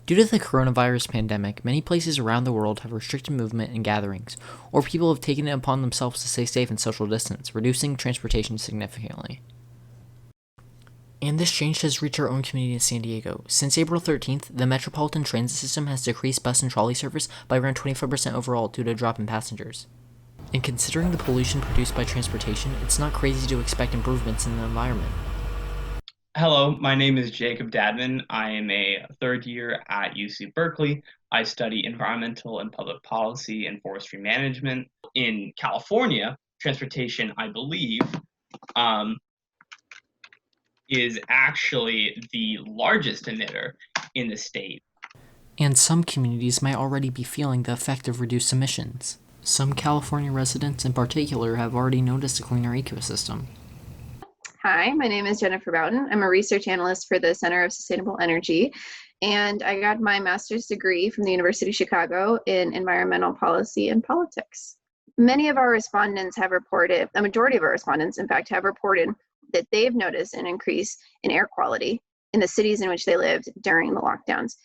Due to the coronavirus pandemic, many places around the world have restricted movement and gatherings, or people have taken it upon themselves to stay safe and social distance, reducing transportation significantly. And this change has reached our own community in San Diego. Since April 13th, the Metropolitan Transit System has decreased bus and trolley service by around 25% overall due to a drop in passengers. And considering the pollution produced by transportation, it's not crazy to expect improvements in the environment. Hello, my name is Jacob Dadman. I am a third year at UC Berkeley. I study environmental and public policy and forestry management. In California, transportation, I believe, um, is actually the largest emitter in the state. And some communities might already be feeling the effect of reduced emissions. Some California residents in particular have already noticed a cleaner ecosystem. Hi, my name is Jennifer Boughton. I'm a research analyst for the Center of Sustainable Energy, and I got my master's degree from the University of Chicago in environmental policy and politics. Many of our respondents have reported, a majority of our respondents, in fact, have reported that they've noticed an increase in air quality in the cities in which they lived during the lockdowns.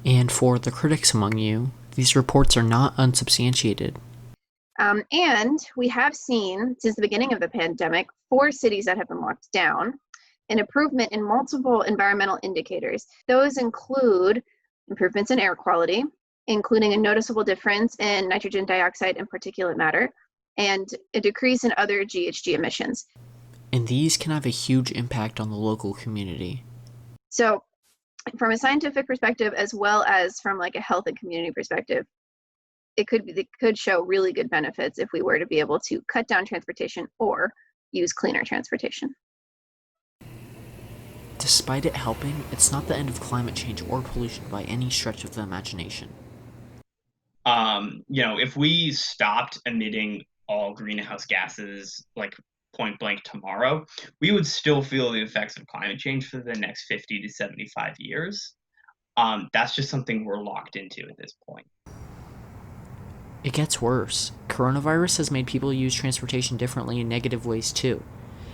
And for the critics among you, these reports are not unsubstantiated. And we have seen, since the beginning of the pandemic, 4 cities that have been locked down, an improvement in multiple environmental indicators. Those include improvements in air quality, including a noticeable difference in nitrogen dioxide and particulate matter, and a decrease in other GHG emissions. And these can have a huge impact on the local community. So from a scientific perspective, as well as from like a health and community perspective, it could show really good benefits if we were to be able to cut down transportation or use cleaner transportation. Despite it helping, it's not the end of climate change or pollution by any stretch of the imagination. If we stopped emitting all greenhouse gases like point blank tomorrow, we would still feel the effects of climate change for the next 50 to 75 years. That's just something we're locked into at this point. It gets worse. Coronavirus has made people use transportation differently in negative ways too,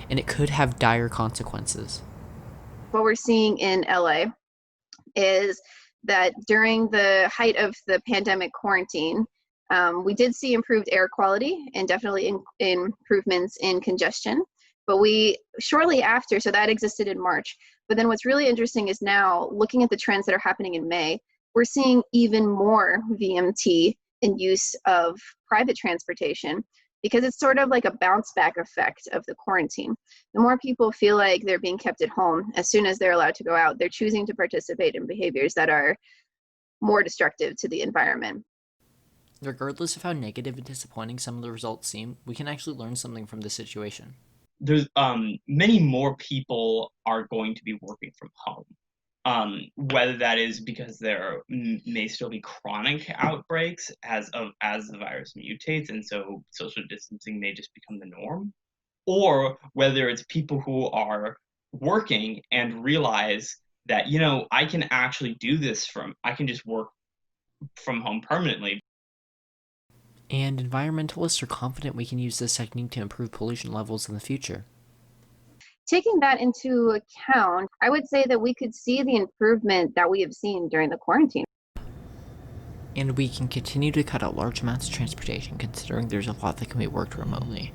and it could have dire consequences. What we're seeing in LA is that during the height of the pandemic quarantine, we did see improved air quality and definitely improvements in congestion. But we shortly after, so that existed in March. But then what's really interesting is now looking at the trends that are happening in May, we're seeing even more VMT in use of private transportation, because it's sort of like a bounce back effect of the quarantine. The more people feel like they're being kept at home, as soon as they're allowed to go out, they're choosing to participate in behaviors that are more destructive to the environment. Regardless of how negative and disappointing some of the results seem, we can actually learn something from this situation. There's many more people are going to be working from home. Whether that is because there may still be chronic outbreaks as the virus mutates, and so social distancing may just become the norm, or whether it's people who are working and realize that I can actually do this I can just work from home permanently. And environmentalists are confident we can use this technique to improve pollution levels in the future. Taking that into account, I would say that we could see the improvement that we have seen during the quarantine. And we can continue to cut out large amounts of transportation, considering there's a lot that can be worked remotely.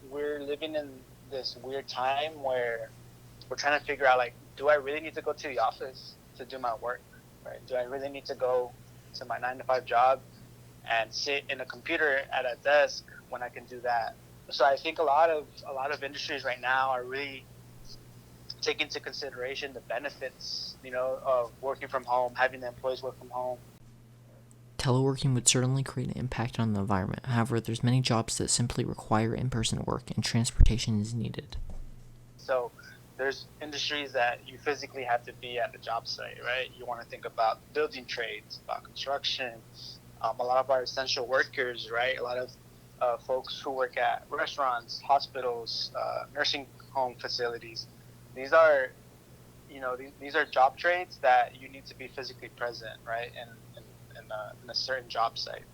We're living in this weird time where we're trying to figure out, like, do I really need to go to the office to do my work, right? Do I really need to go to my 9-to-5 job and sit in a computer at a desk when I can do that? So I think a lot of industries right now are really taking into consideration the benefits, of working from home, having the employees work from home. Teleworking would certainly create an impact on the environment. However, there's many jobs that simply require in-person work, and transportation is needed. So there's industries that you physically have to be at the job site, right? You want to think about building trades, about construction, a lot of our essential workers, right? A lot of folks who work at restaurants, hospitals, nursing home facilities. These are, these are job trades that you need to be physically present, right? In a certain job site.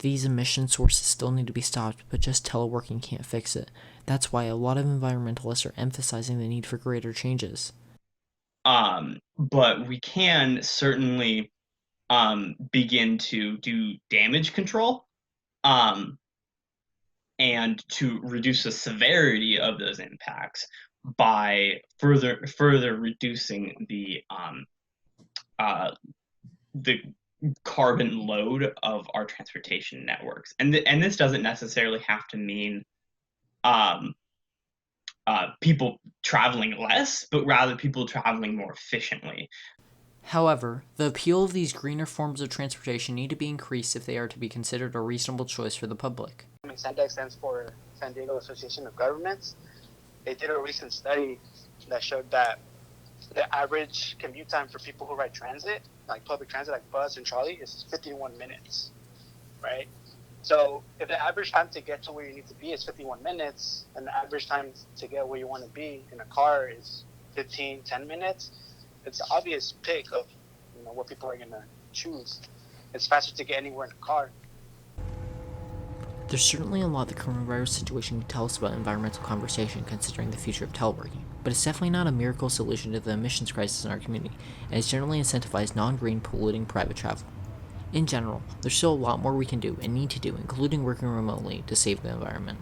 These emission sources still need to be stopped, but just teleworking can't fix it. That's why a lot of environmentalists are emphasizing the need for greater changes. but we can certainly begin to do damage control, and to reduce the severity of those impacts by further reducing the carbon load of our transportation networks. And this doesn't necessarily have to mean people traveling less, but rather people traveling more efficiently. However, the appeal of these greener forms of transportation need to be increased if they are to be considered a reasonable choice for the public. SANDEC stands for San Diego Association of Governments. They did a recent study that showed that the average commute time for people who ride transit, like public transit, like bus and trolley, is 51 minutes, right? So if the average time to get to where you need to be is 51 minutes, and the average time to get where you want to be in a car is 10 minutes, it's an obvious pick of what people are going to choose. It's faster to get anywhere in a car. There's certainly a lot the coronavirus situation can tell us about environmental conversation considering the future of teleworking, but it's definitely not a miracle solution to the emissions crisis in our community, and it's generally incentivized non-green polluting private travel. In general, there's still a lot more we can do and need to do, including working remotely, to save the environment.